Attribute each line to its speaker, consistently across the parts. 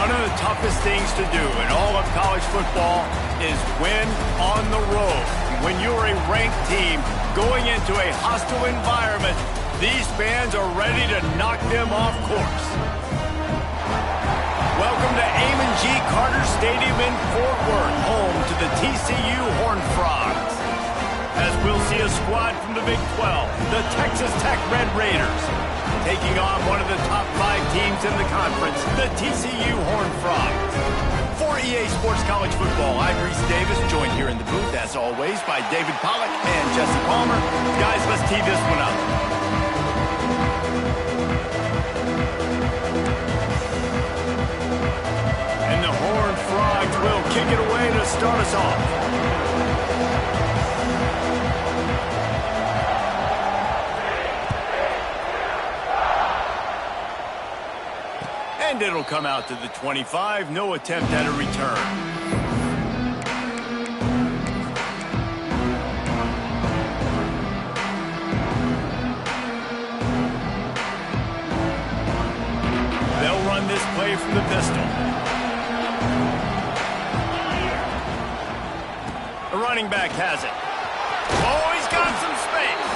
Speaker 1: One of the toughest things to do in all of college football is win on the road. When you're a ranked team going into a hostile environment, these fans are ready to knock them off course. Welcome to Amon G. Carter Stadium in Fort Worth, home to the TCU Horned Frogs. As we'll see a squad from the Big 12, the Texas Tech Red Raiders, taking on one of the top 5 teams in the conference, the TCU Horned Frogs. For EA Sports College Football, I'm Reese Davis, joined here in the booth, as always, by David Pollack and Jesse Palmer. Guys, let's tee this one up. And the Horned Frogs will kick it away to start us off. And it'll come out to the 25. No attempt at a return. They'll run this play from the pistol. The running back has it. Oh, he's got some space.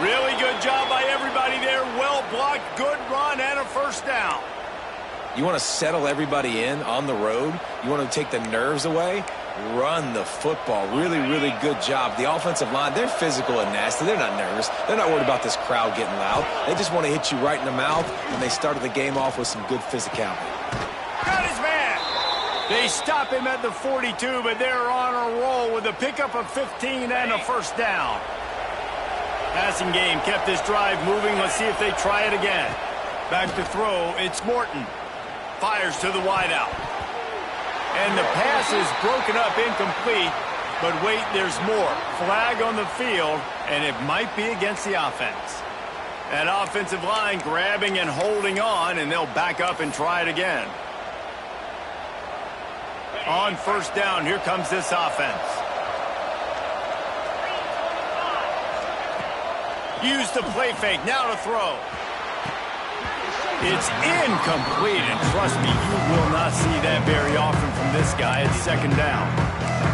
Speaker 1: Really good job by everybody there. Well blocked, good run, and a first down.
Speaker 2: You want to settle everybody in on the road? You want to take the nerves away? Run the football. Really, really good job. The offensive line, they're physical and nasty. They're not nervous. They're not worried about this crowd getting loud. They just want to hit you right in the mouth, and they started the game off with some good physicality.
Speaker 1: Got his man. They stop him at the 42, but they're on a roll with a pickup of 15 and a first down. Passing game kept this drive moving. Let's see if they try it again. Back to throw, it's Morton. Fires to the wideout. And the pass is broken up, incomplete. But wait, there's more. Flag on the field, and it might be against the offense. That offensive line grabbing and holding on, and they'll back up and try it again. On first down, here comes this offense. Use the play fake, now to throw. It's incomplete, and trust me, you will not see that very often from this guy. It's second down.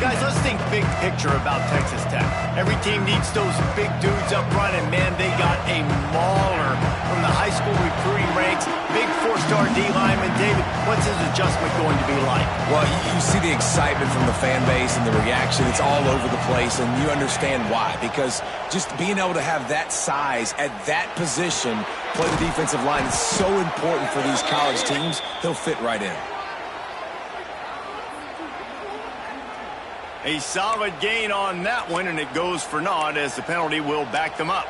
Speaker 1: Guys, let's think big picture about Texas Tech. Every team needs those big dudes up front, and man, they got a mauler from the high school recruiting ranks. Big 4-star D lineman. David, what's his adjustment going to be like?
Speaker 2: Well, you see the excitement from the fan base and the reaction. It's all over the place, and you understand why. Because just being able to have that size at that position, play the defensive line, is so important for these college teams. He'll fit right in.
Speaker 1: A solid gain on that one, and it goes for naught as the penalty will back them up.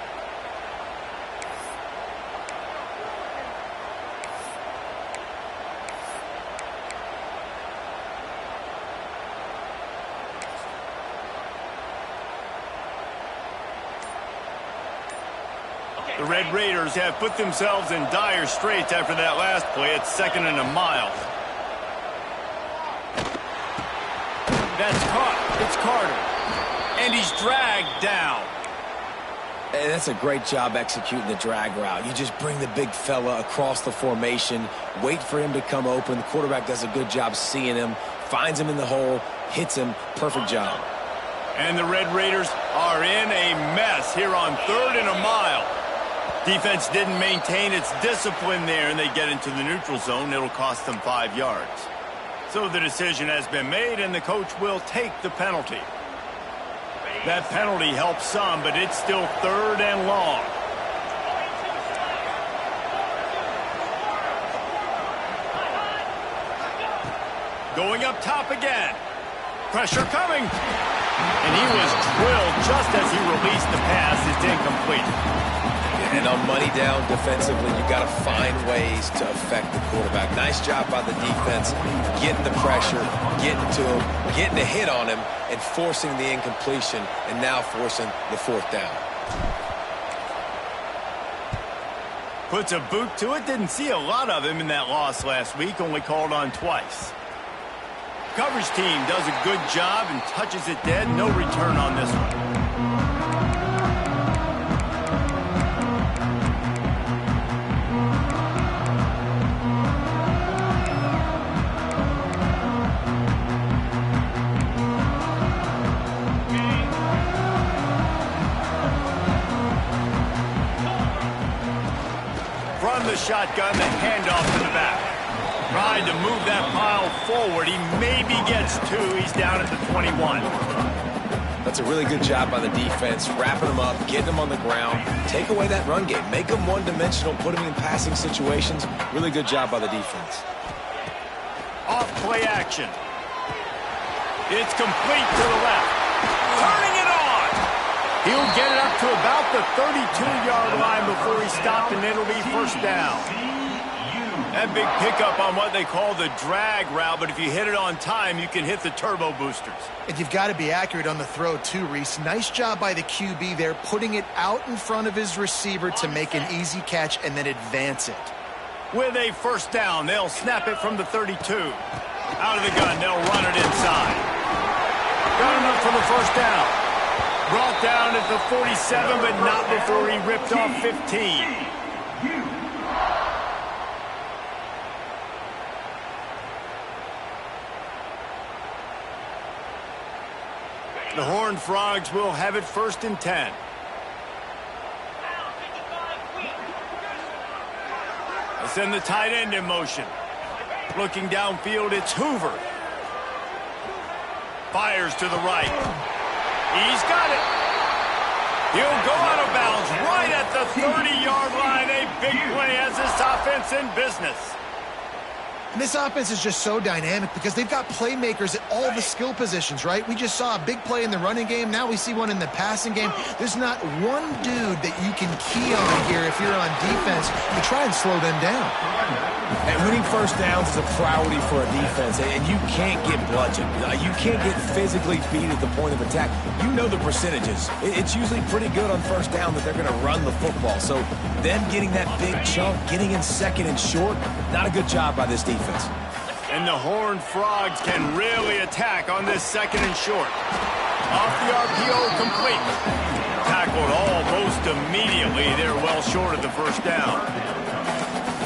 Speaker 1: The Red Raiders have put themselves in dire straits after that last play. It's 2nd and a mile. That's caught. It's Carter. And he's dragged down.
Speaker 2: And that's a great job executing the drag route. You just bring the big fella across the formation, wait for him to come open. The quarterback does a good job seeing him, finds him in the hole, hits him. Perfect job.
Speaker 1: And the Red Raiders are in a mess here on 3rd and a mile. Defense didn't maintain its discipline there, and they get into the neutral zone. It'll cost them 5 yards. So the decision has been made, and the coach will take the penalty. That penalty helps some, but it's still 3rd and long. Going up top again. Pressure coming. And he was drilled just as he released the pass. It's incomplete.
Speaker 2: And on money down defensively, you got to find ways to affect the quarterback. Nice job by the defense, getting the pressure, getting to him, getting a hit on him, and forcing the incompletion, and now forcing the 4th down.
Speaker 1: Puts a boot to it. Didn't see a lot of him in that loss last week, only called on twice. Coverage team does a good job and touches it dead. No return on this one. shotgun, the handoff to the back. Tried to move that pile forward. He maybe gets 2. He's down at the 21.
Speaker 2: That's a really good job by the defense, wrapping them up, getting them on the ground. Take away that run game. Make them one-dimensional, put them in passing situations. Really good job by the defense.
Speaker 1: Off play action. It's complete to the left. Turning it on. He'll get it up to about the 32-yard line before he stopped, and it'll be first down. That big pickup on what they call the drag route, but if you hit it on time, you can hit the turbo boosters.
Speaker 3: And you've got to be accurate on the throw too, Reese. Nice job by the QB there, putting it out in front of his receiver to make an easy catch and then advance it.
Speaker 1: With a first down, they'll snap it from the 32. Out of the gun, they'll run it inside. Got enough for the first down. Brought down at the 47, but not before he ripped off 15. The Horned Frogs will have it first and 10. They send the tight end in motion. Looking downfield, it's Hoover. Fires to the right. He's got it. He'll go out of bounds right at the 30-yard line. A big play as this offense in business.
Speaker 3: And this offense is just so dynamic because they've got playmakers at all the skill positions, right? We just saw a big play in the running game. Now we see one in the passing game. There's not one dude that you can key on here if you're on defense to try and slow them down.
Speaker 2: And winning first downs is a priority for a defense, and you can't get bludgeoned. You can't get physically beat at the point of attack. You know the percentages. It's usually pretty good on first down that they're going to run the football. So them getting that big chunk, getting in second and short, not a good job by this defense.
Speaker 1: And the Horned Frogs can really attack on this second and short. Off the RPO, complete. Tackled almost immediately. They're well short of the first down.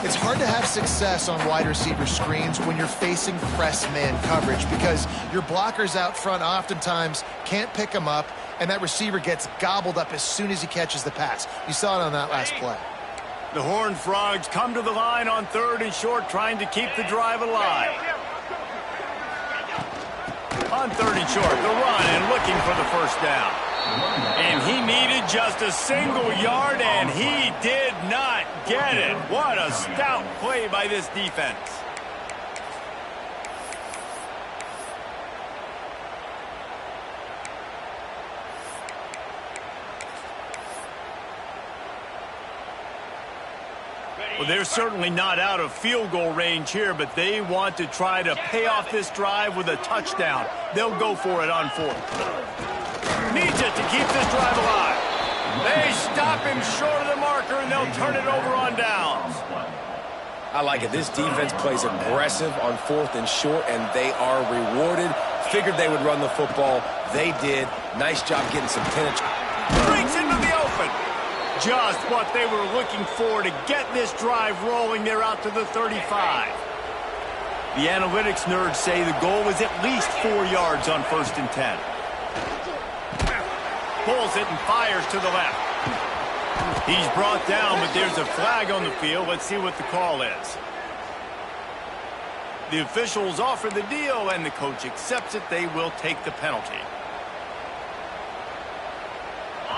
Speaker 3: It's hard to have success on wide receiver screens when you're facing press man coverage because your blockers out front oftentimes can't pick them up, and that receiver gets gobbled up as soon as he catches the pass. You saw it on that last play.
Speaker 1: The Horned Frogs come to the line on third and short, trying to keep the drive alive. On third and short, the run and looking for the first down. And he needed just a single yard, and he did not get it. What a stout play by this defense. Well, they're certainly not out of field goal range here, but they want to try to pay off this drive with a touchdown. They'll go for it on fourth. Needs it to keep this drive alive. They stop him short of the marker, and they'll turn it over on downs.
Speaker 2: I like it. This defense plays aggressive on fourth and short, and they are rewarded. Figured they would run the football. They did. Nice job getting some penetration.
Speaker 1: Breaks into the open. Just what they were looking for to get this drive rolling. They're out to the 35. The analytics nerds say the goal is at least 4 yards on first and 10. Pulls it and fires to the left. He's brought down, but there's a flag on the field. Let's see what the call is. The officials offer the deal, and the coach accepts it. They will take the penalty.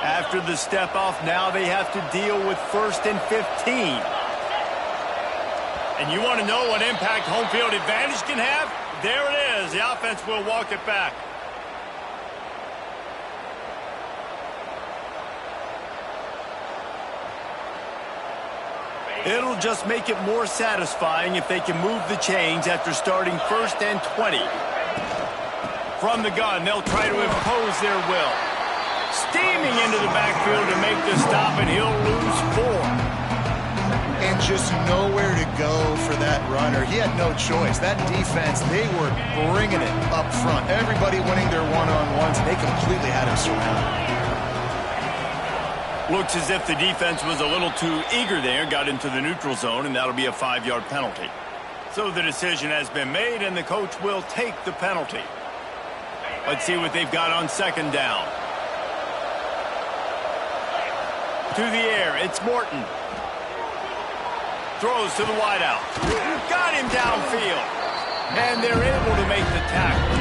Speaker 1: After the step off, now they have to deal with first and 15. And you want to know what impact home field advantage can have? There it is. The offense will walk it back. It'll just make it more satisfying if they can move the chains after starting first and 20. From the gun, they'll try to impose their will. Steaming into the backfield to make the stop, and he'll lose 4.
Speaker 3: And just nowhere to go for that runner. He had no choice. That defense, they were bringing it up front. Everybody winning their one-on-ones, and they completely had him surrounded.
Speaker 1: Looks as if the defense was a little too eager there, got into the neutral zone, and that'll be a 5-yard penalty. So the decision has been made, and the coach will take the penalty. Let's see what they've got on second down. To the air, it's Morton. Throws to the wideout. Got him downfield. And they're able to make the tackle.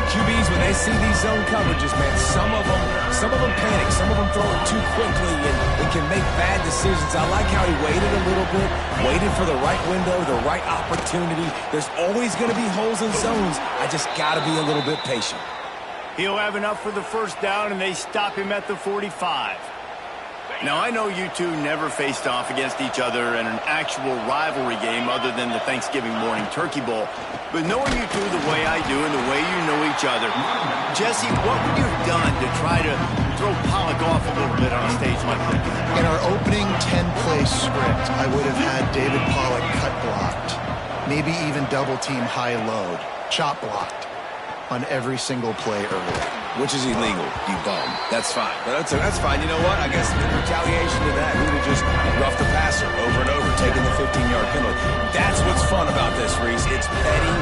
Speaker 2: QBs, when they see these zone coverages, man, some of them panic. Some of them throw it too quickly and can make bad decisions. I like how he waited a little bit, waited for the right window, the right opportunity. There's always going to be holes in zones. I just got to be a little bit patient.
Speaker 1: He'll have enough for the first down, and they stop him at the 45. Now, I know you two never faced off against each other in an actual rivalry game other than the Thanksgiving morning turkey bowl. But knowing you two the way I do and the way you know each other, Jesse, what would you have done to try to throw Pollock off a little bit on a stage like this?
Speaker 3: In our opening 10-play script, I would have had David Pollock cut blocked, maybe even double-team high load, chop blocked on every single play early.
Speaker 2: Which is illegal, you bum. That's fine. But that's fine. You know what? I guess in retaliation to that, we would just rough the passer over and over, taking the 15-yard penalty. That's what's fun about this, Reese. It's petty.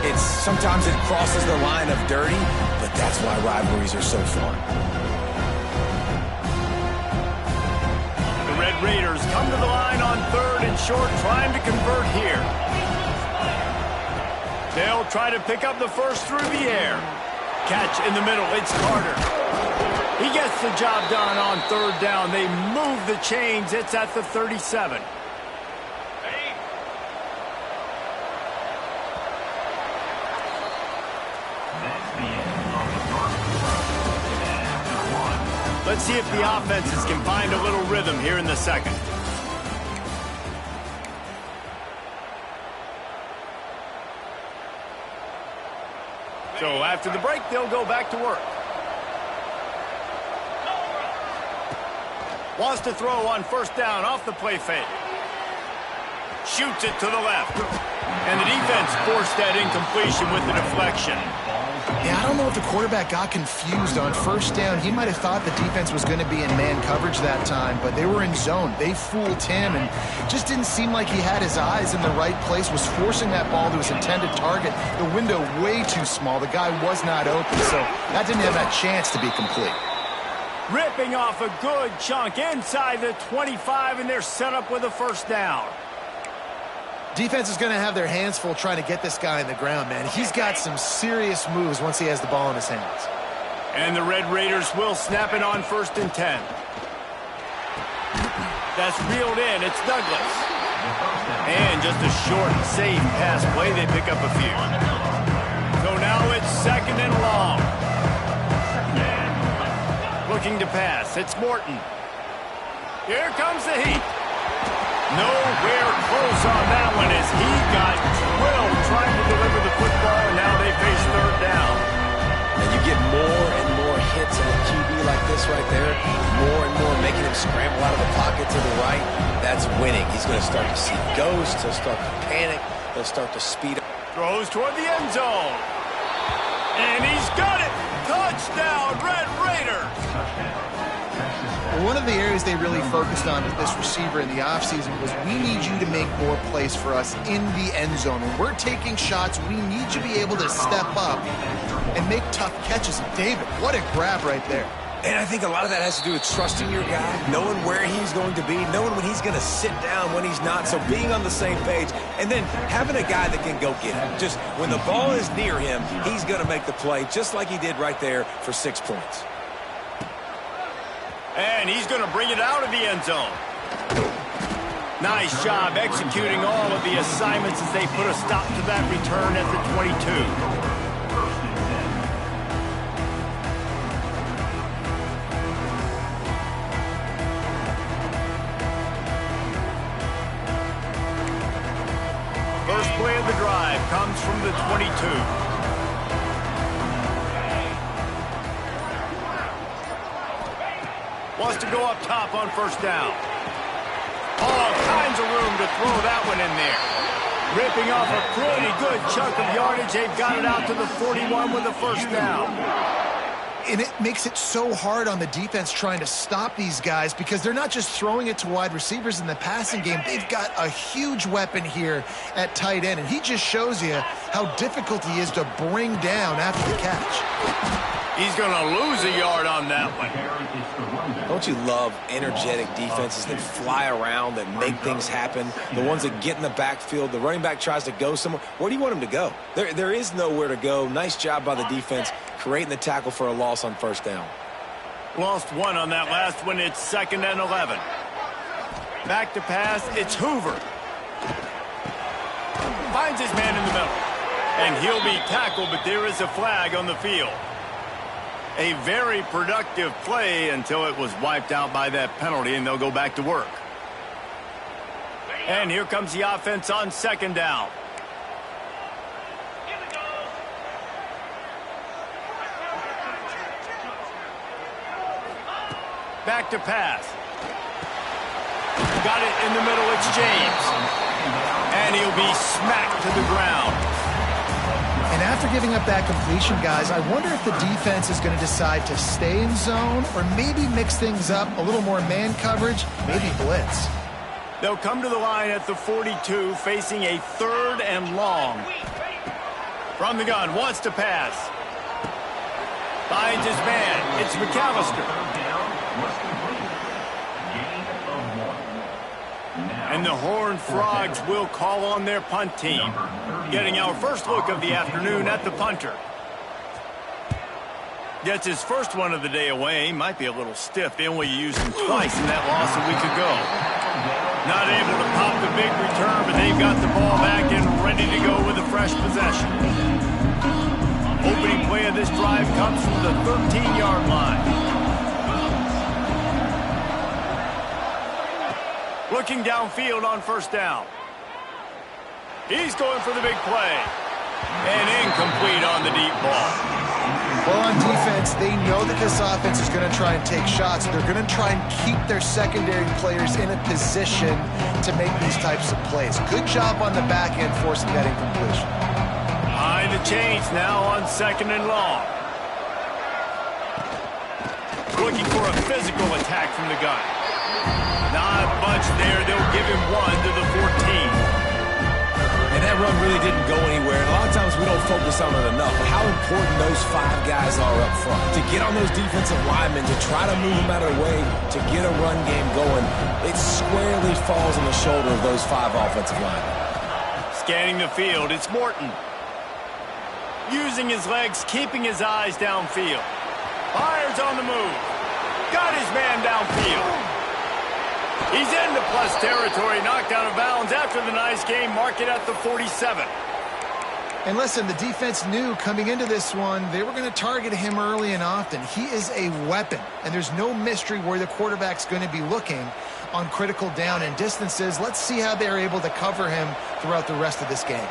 Speaker 2: It's sometimes it crosses the line of dirty, but that's why rivalries are so fun.
Speaker 1: The Red Raiders come to the line on 3rd and short, trying to convert here. They'll try to pick up the first through the air. Catch in the middle, it's Carter. He gets the job done on 3rd down. They move the chains. It's at the 37. Let's see if the offenses can find a little rhythm here in the second. So after the break, they'll go back to work. Wants to throw on 1st down off the play fake. Shoots it to the left. And the defense forced that incompletion with the deflection.
Speaker 3: Yeah, I don't know if the quarterback got confused on 1st down. He might have thought the defense was going to be in man coverage that time, but they were in zone. They fooled him and just didn't seem like he had his eyes in the right place, was forcing that ball to his intended target. The window way too small. The guy was not open, so that didn't have that chance to be complete.
Speaker 1: Ripping off a good chunk inside the 25, and they're set up with a 1st down.
Speaker 3: Defense is going to have their hands full trying to get this guy on the ground, man. He's got some serious moves once he has the ball in his hands.
Speaker 1: And the Red Raiders will snap it on 1st and 10. That's reeled in. It's Douglas. And just a short, safe pass play. They pick up a few. So now it's 2nd and long. Looking to pass. It's Morton. Here comes the heat. Nowhere close on that one as he got drilled trying to deliver the football, and now they face 3rd down.
Speaker 2: And you get more and more hits on a QB like this right there, more and more making him scramble out of the pocket to the right. That's winning. He's going to start to see ghosts. He'll start to panic. He'll start to speed up.
Speaker 1: Throws toward the end zone. And he's got it. Touchdown, Red Raiders.
Speaker 3: One of the areas they really focused on with this receiver in the offseason was we need you to make more plays for us in the end zone. When we're taking shots, we need you to be able to step up and make tough catches. And David, what a grab right there.
Speaker 2: And I think a lot of that has to do with trusting your guy, knowing where he's going to be, knowing when he's going to sit down, when he's not, so being on the same page, and then having a guy that can go get him. Just when the ball is near him, he's going to make the play, just like he did right there for 6 points.
Speaker 1: And he's going to bring it out of the end zone. Nice job executing all of the assignments as they put a stop to that return at the 22. First play of the drive comes from the 22. Wants to go up top on 1st down. All kinds of room to throw that one in there. Ripping off a pretty good chunk of yardage. They've got it out to the 41 with the 1st down.
Speaker 3: And it makes it so hard on the defense trying to stop these guys because they're not just throwing it to wide receivers in the passing game. They've got a huge weapon here at tight end, and he just shows you how difficult he is to bring down after the catch.
Speaker 1: He's going to lose a yard on that one.
Speaker 2: Don't you love energetic defenses that fly around, that make things happen? The ones that get in the backfield, the running back tries to go somewhere. Where do you want him to go? There is nowhere to go. Nice job by the defense creating the tackle for a loss on first down.
Speaker 1: Lost one on that last one. It's 2nd and 11. Back to pass. It's Hoover. Finds his man in the middle. And he'll be tackled, but there is a flag on the field. A very productive play until it was wiped out by that penalty, and they'll go back to work. And here comes the offense on 2nd down. Back to pass. Got it in the middle. It's James. And he'll be smacked to the ground.
Speaker 3: And after giving up that completion, guys, I wonder if the defense is going to decide to stay in zone or maybe mix things up, a little more man coverage, maybe blitz.
Speaker 1: They'll come to the line at the 42, facing a 3rd and long. From the gun, wants to pass. Finds his man. It's McAllister. And the Horned Frogs will call on their punt team. Getting our first look of the afternoon at the punter. Gets his first one of the day away. Might be a little stiff. They only used him twice in that loss a week ago. Not able to pop the big return, but they've got the ball back and ready to go with a fresh possession. Opening play of this drive comes from the 13-yard line. Looking downfield on first down. He's going for the big play. And incomplete on the deep ball.
Speaker 3: Well, on defense, they know that this offense is going to try and take shots. They're going to try and keep their secondary players in a position to make these types of plays. Good job on the back end forcing that incompletion.
Speaker 1: Behind the chains now on 2nd and long. Looking for a physical attack from the gun. Not much there. They'll give him one to the 14.
Speaker 2: And that run really didn't go anywhere. And a lot of times we don't focus on it enough. But how important those 5 guys are up front. To get on those defensive linemen, to try to move them out of the way, to get a run game going, it squarely falls on the shoulder of those 5 offensive linemen.
Speaker 1: Scanning the field, it's Morton. Using his legs, keeping his eyes downfield. Fires on the move. Got his man downfield. He's into plus territory, knocked out of bounds after the nice game. Mark it at the 47.
Speaker 3: And listen, the defense knew coming into this one, they were going to target him early and often. He is a weapon, and there's no mystery where the quarterback's going to be looking on critical down and distances. Let's see how they're able to cover him throughout the rest of this game.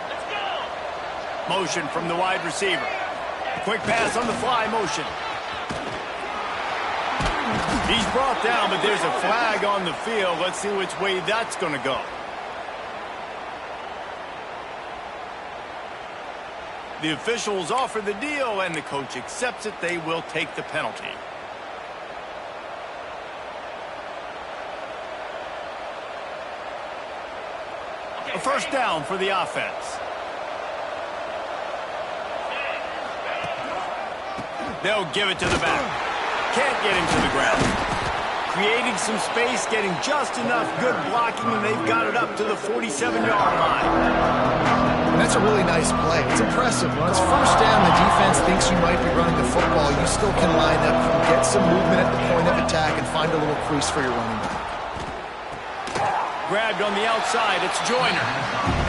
Speaker 1: Motion from the wide receiver. Quick pass on the fly motion. He's brought down, but there's a flag on the field. Let's see which way that's going to go. The officials offer the deal, and the coach accepts it. They will take the penalty. A first down for the offense. They'll give it to the back. Can't get him to the ground. Creating some space, getting just enough good blocking, and they've got it up to the 47-yard line.
Speaker 3: And that's a really nice play. It's impressive. When it's first down, the defense thinks you might be running the football. You still can line up, get some movement at the point of attack, and find a little crease for your running back.
Speaker 1: Grabbed on the outside, it's Joyner.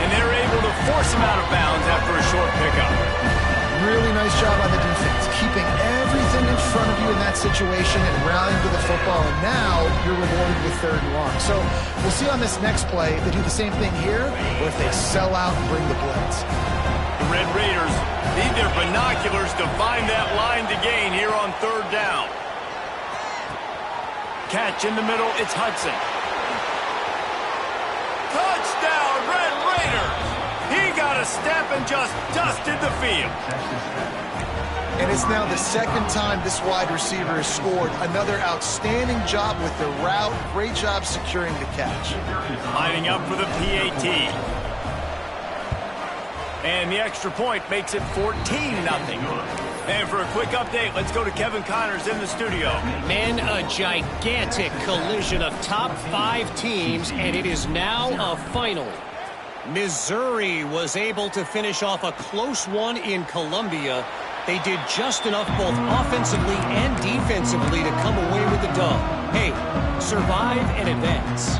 Speaker 1: And they're able to force him out of bounds after a short pickup.
Speaker 3: Really nice job on the defense, keeping everything in front of you in that situation and rallying to the football. And now you're rewarded with 3rd and long. So we'll see on this next play if they do the same thing here or if they sell out and bring the blitz.
Speaker 1: The Red Raiders need their binoculars to find that line to gain here on 3rd down. Catch in the middle, it's Hudson. Touchdown, Red Raiders! He got a step and just dusted the field.
Speaker 3: And it's now the second time this wide receiver has scored. Another outstanding job with the route. Great job securing the catch.
Speaker 1: Lining up for the PAT. And the extra point makes it 14-0. And for a quick update, let's go to Kevin Connors in the studio.
Speaker 4: Man, a gigantic collision of top 5 teams, and it is now a final. Missouri was able to finish off a close one in Columbia. They did just enough both offensively and defensively to come away with the dub. Hey, survive and advance.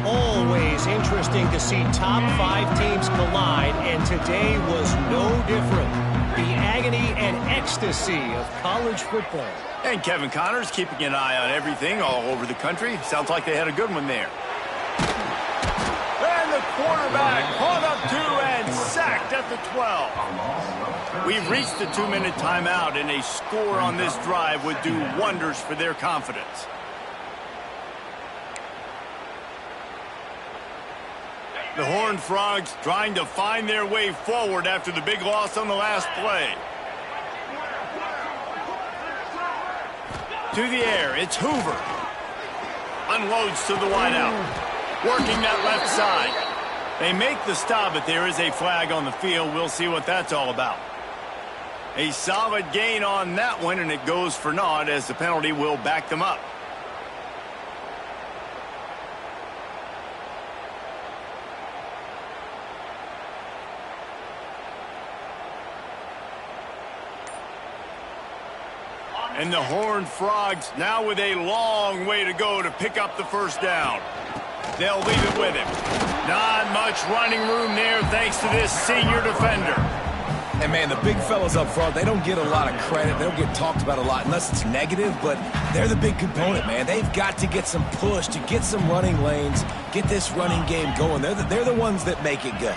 Speaker 4: Always interesting to see top 5 teams collide, and today was no different. The agony and ecstasy of college football.
Speaker 1: And Kevin Connors keeping an eye on everything all over the country. Sounds like they had a good one there. And the quarterback caught up to and sacked at the 12. We've reached the 2-minute timeout, and a score on this drive would do wonders for their confidence. The Horned Frogs trying to find their way forward after the big loss on the last play. To the air, it's Hoover. Unloads to the wideout. Working that left side. They make the stop, but there is a flag on the field. We'll see what that's all about. A solid gain on that one, and it goes for naught as the penalty will back them up. And the Horned Frogs now with a long way to go to pick up the first down. They'll leave it with him. Not much running room there thanks to this senior defender.
Speaker 2: And, man, the big fellas up front, they don't get a lot of credit. They don't get talked about a lot unless it's negative, but they're the big component, man. They've got to get some push, to get some running lanes, get this running game going. They're the ones that make it go.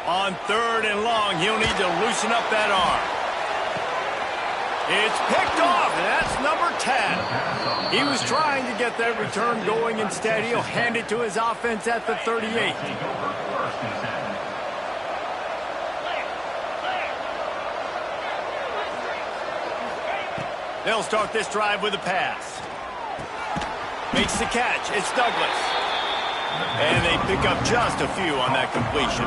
Speaker 1: On 3rd and long, he'll need to loosen up that arm. It's picked off, and that's number 10. He was trying to get that return going. Instead, he'll hand it to his offense at the 38. They'll start this drive with a pass. Makes the catch. It's Douglas. And they pick up just a few on that completion.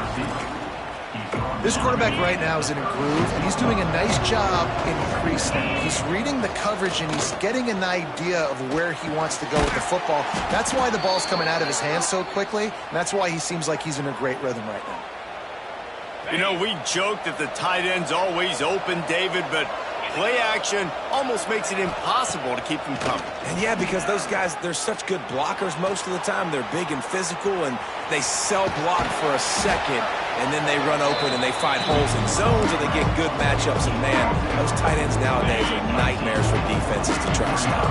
Speaker 3: This quarterback right now is in a groove, and he's doing a nice job in pre-snap. He's reading the coverage, and he's getting an idea of where he wants to go with the football. That's why the ball's coming out of his hands so quickly, and that's why he seems like he's in a great rhythm right now.
Speaker 1: You know, we joked that the tight end's always open, David, but play action almost makes it impossible to keep them coming.
Speaker 2: And, yeah, because those guys, they're such good blockers most of the time. They're big and physical, and they sell block for a second, and then they run open and they find holes in zones, and they get good matchups. And, man, those tight ends nowadays are nightmares for defenses to try to stop.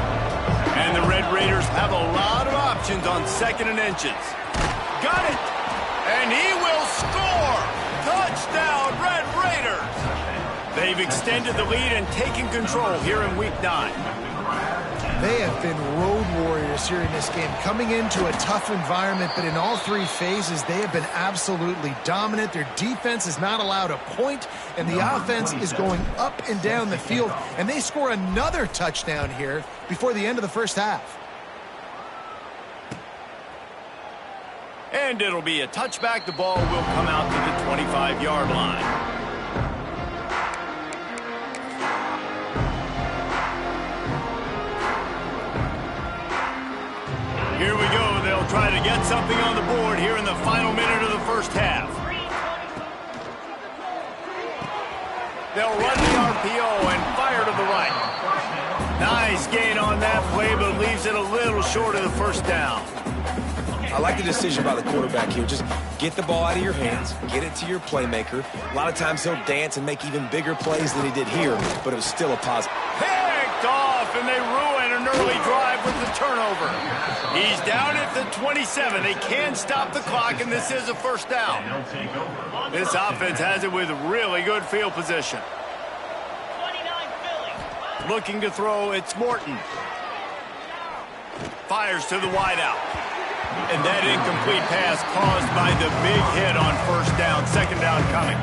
Speaker 1: And the Red Raiders have a lot of options on 2nd and inches. Got it! And he will score! Touchdown, Red Raiders! They've extended the lead and taken control here in Week 9.
Speaker 3: They have been road warriors here in this game, coming into a tough environment, but in all 3 phases, they have been absolutely dominant. Their defense is not allowed a point, and the offense is going up and down the field, and they score another touchdown here before the end of the first half.
Speaker 1: And it'll be a touchback. The ball will come out to the 25-yard line. Here we go. They'll try to get something on the board here in the final minute of the first half. They'll run the RPO and fire to the right. Nice gain on that play, but leaves it a little short of the first down.
Speaker 2: I like the decision by the quarterback here. Just get the ball out of your hands, get it to your playmaker. A lot of times he'll dance and make even bigger plays than he did here, but it was still a positive.
Speaker 1: Picked off, and they ruin an early drive with the turnover. He's down at the 27. They can stop the clock, and this is a first down. This offense has it with really good field position. Looking to throw, it's Morton. Fires to the wideout. And that incomplete pass caused by the big hit on first down. 2nd down coming.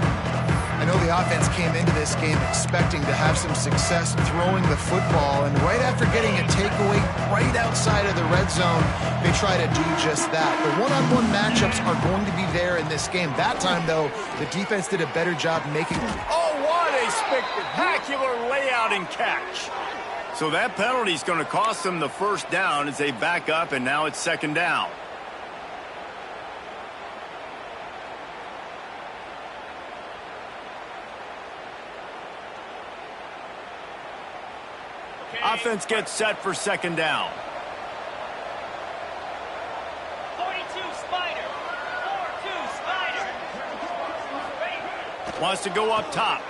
Speaker 3: I know the offense came into this game expecting to have some success throwing the football, and right after getting a takeaway right outside of the red zone, they try to do just that. The one-on-one matchups are going to be there in this game. That time, though, the defense did a better job making...
Speaker 1: Oh, what a spectacular layout and catch. So that penalty is going to cost them the first down as they back up, and now it's second down. Offense gets set for second down.
Speaker 5: 42 Spider. 4-2 Spider.
Speaker 1: Wants to go up top.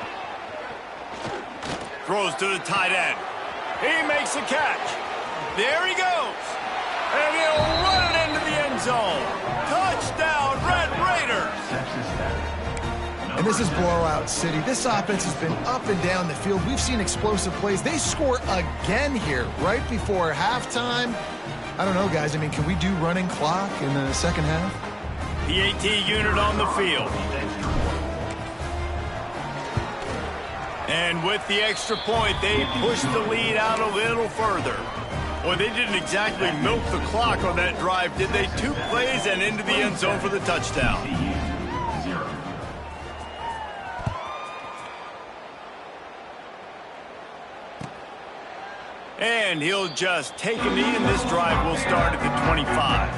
Speaker 1: Throws to the tight end. He makes a catch. There he goes. And he'll run it into the end zone. Touchdown, Red Raiders.
Speaker 3: And this is blowout city. This offense has been up and down the field. We've seen explosive plays. They score again here right before halftime. I don't know, guys. I mean, can we do running clock in the second half?
Speaker 1: PAT unit on the field. And with the extra point, they push the lead out a little further. Well, they didn't exactly milk the clock on that drive, did they? 2 plays and into the end zone for the touchdown. And he'll just take a knee, and this drive will start at the 25.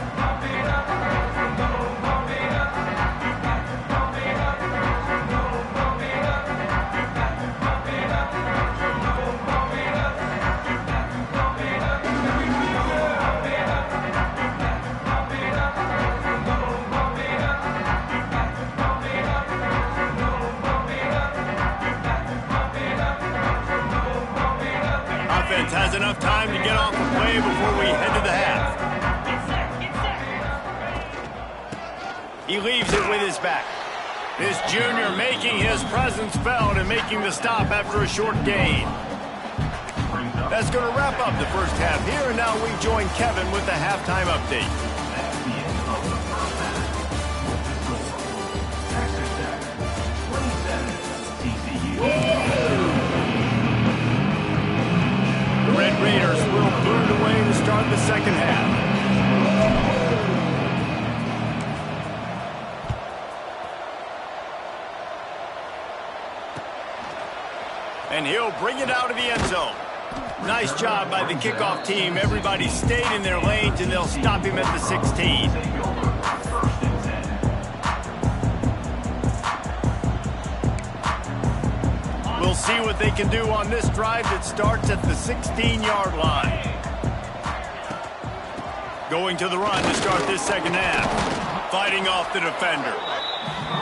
Speaker 1: Has enough time to get off the play before we head to the half. He leaves it with his back. This junior making his presence felt and making the stop after a short gain. That's going to wrap up the first half here, and now we join Kevin with the halftime update. Red Raiders will boot it away to start the second half. And he'll bring it out of the end zone. Nice job by the kickoff team. Everybody stayed in their lanes, and they'll stop him at the 16. We'll see what they can do on this drive that starts at the 16-yard line. Going to the run to start this second half. Fighting off the defender.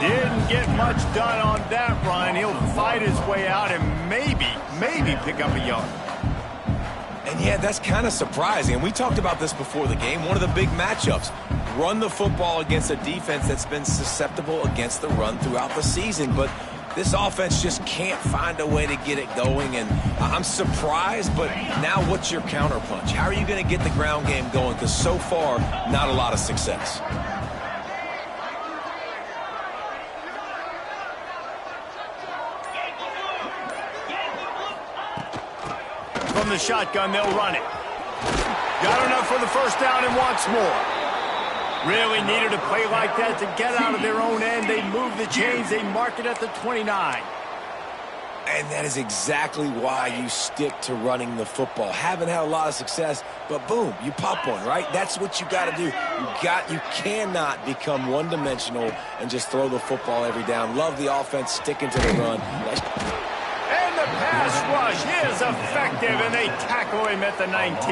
Speaker 1: Didn't get much done on that run. He'll fight his way out and maybe pick up a yard.
Speaker 2: And yeah, that's kind of surprising. And we talked about this before the game. One of the big matchups. Run the football against a defense that's been susceptible against the run throughout the season. But this offense just can't find a way to get it going, and I'm surprised, but now what's your counterpunch? How are you going to get the ground game going? Because so far, not a lot of success.
Speaker 1: From the shotgun, they'll run it. Got enough for the first down and wants more. Really needed a play like that to get out of their own end. They move the chains. They mark it at the 29.
Speaker 2: And that is exactly why you stick to running the football. Haven't had a lot of success, but boom, you pop one, right? That's what you got to do. You cannot become one-dimensional and just throw the football every down. Love the offense sticking to the run.
Speaker 1: And the pass rush is effective, and they tackle him at the 19.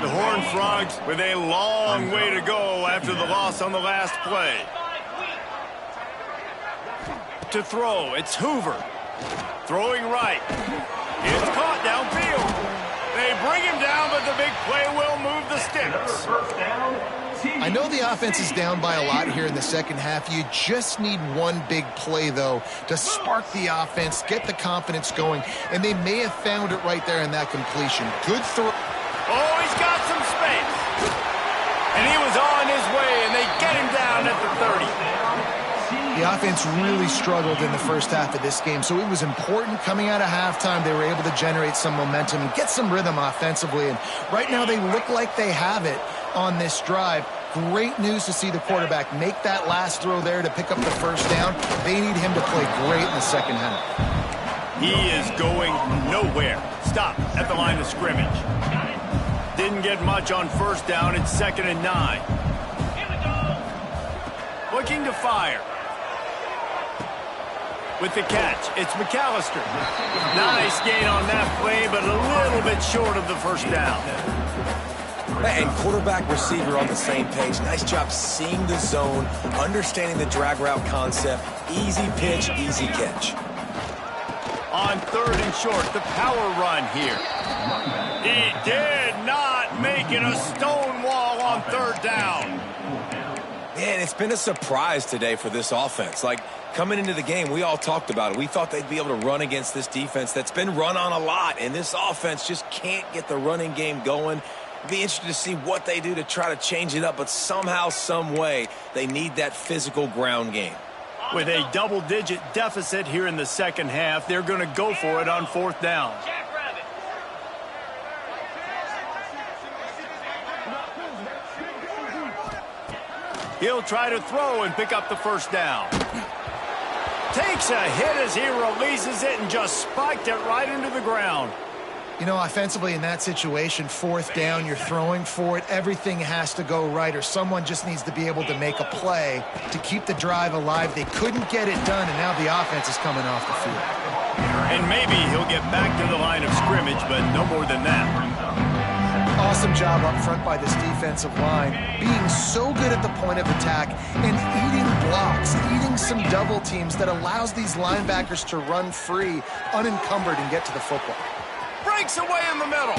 Speaker 1: The Horned Frogs with a long way to go after the loss on the last play. To throw, it's Hoover. Throwing right. It's caught downfield. They bring him down, but the big play will move the sticks.
Speaker 3: I know the offense is down by a lot here in the second half. You just need one big play, though, to spark the offense, get the confidence going, and they may have found it right there in that completion. Good throw.
Speaker 1: Oh, he's got some space. And he was on his way, and they get him down at the 30.
Speaker 3: The offense really struggled in the first half of this game, so it was important coming out of halftime. They were able to generate some momentum and get some rhythm offensively, and right now they look like they have it on this drive. Great news to see the quarterback make that last throw there to pick up the first down. They need him to play great in the second half.
Speaker 1: He is going nowhere. Stop at the line of scrimmage. Didn't get much on first down. It's 2nd and 9.
Speaker 5: Here we go.
Speaker 1: Looking to fire. With the catch, it's McAllister. Nice gain on that play, but a little bit short of the first down.
Speaker 2: And quarterback receiver on the same page. Nice job seeing the zone, understanding the drag route concept. Easy pitch, easy catch.
Speaker 1: On 3rd and short, the power run here. He did not make it a stone wall on 3rd down.
Speaker 2: Man, it's been a surprise today for this offense. Like, coming into the game, we all talked about it. We thought they'd be able to run against this defense that's been run on a lot, and this offense just can't get the running game going. Be interested to see what they do to try to change it up, but somehow, some way, they need that physical ground game.
Speaker 1: With a double-digit deficit here in the second half, they're going to go for it on 4th down.
Speaker 5: Jackrabbit.
Speaker 1: He'll try to throw and pick up the first down. Takes a hit as he releases it and just spiked it right into the ground.
Speaker 3: You know, offensively in that situation, 4th down, you're throwing for it. Everything has to go right, or someone just needs to be able to make a play to keep the drive alive. They couldn't get it done, and now the offense is coming off the field.
Speaker 1: And maybe he'll get back to the line of scrimmage, but no more than that.
Speaker 3: Awesome job up front by this defensive line, being so good at the point of attack and eating blocks, eating some double teams that allows these linebackers to run free, unencumbered, and get to the football.
Speaker 1: Breaks away in the middle.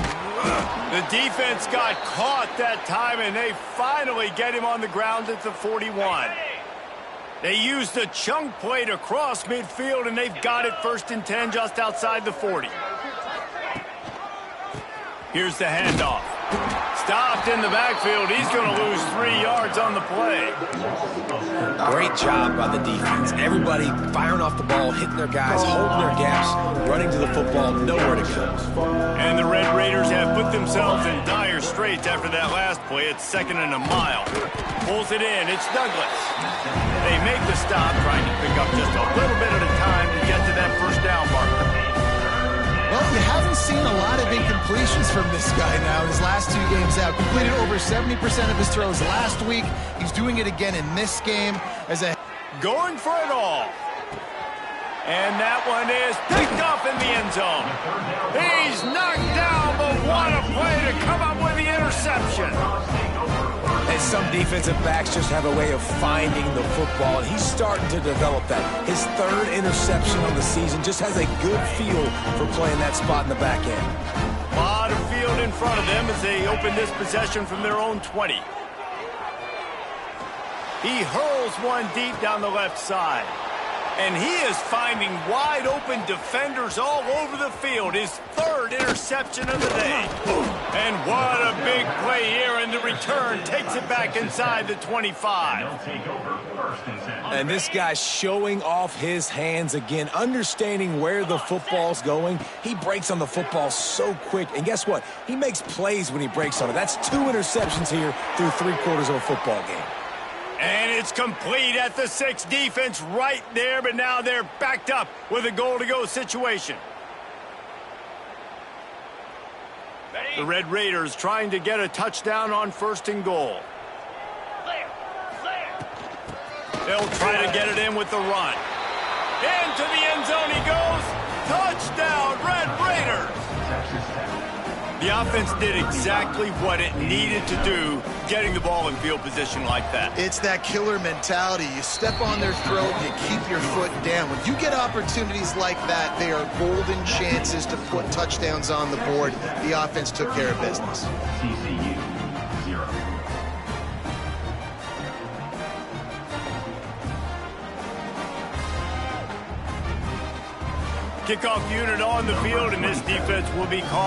Speaker 1: The defense got caught that time, and they finally get him on the ground at the 41. They used a chunk play to cross midfield, and they've got it 1st and 10 just outside the 40. Here's the handoff. Stopped in the backfield. He's going to lose 3 yards on the play.
Speaker 2: Great job by the defense. Everybody firing off the ball, hitting their guys, holding their gaps, running to the football, nowhere to go.
Speaker 1: And the Red Raiders have put themselves in dire straits after that last play. It's 2nd and a mile. Pulls it in. It's Douglas. They make the stop, trying to pick up just a little bit at a time to get to that first down marker.
Speaker 3: Well, you haven't seen a lot of incompletions from this guy now in his last 2 games out. Completed over 70% of his throws last week. He's doing it again in this game as a...
Speaker 1: Going for it all. And that one is picked up in the end zone. He's knocked down, but what a play to come up with the interception.
Speaker 2: And some defensive backs just have a way of finding the football, and he's starting to develop that. His 3rd interception on the season, just has a good feel for playing that spot in the back end.
Speaker 1: A lot of field in front of them as they open this possession from their own 20. He hurls one deep down the left side. And he is finding wide-open defenders all over the field. His 3rd interception of the day. And what a big play here, and the return takes it back inside the 25.
Speaker 2: And this guy's showing off his hands again, understanding where the football's going. He breaks on the football so quick, and guess what? He makes plays when he breaks on it. That's 2 interceptions here through 3/4 of a football game.
Speaker 1: And it's complete at the 6. Defense right there, but now they're backed up with a goal-to-go situation. The Red Raiders trying to get a touchdown on 1st and goal. They'll try to get it in with the run. Into the end zone he goes. Touchdown, Red Raiders. The offense did exactly what it needed to do, getting the ball in field position like that.
Speaker 3: It's that killer mentality. You step on their throat, you keep your foot down. When you get opportunities like that, they are golden chances to put touchdowns on the board. The offense took care of business.
Speaker 6: TCU 0.
Speaker 1: Kickoff unit on the field, and this defense will be called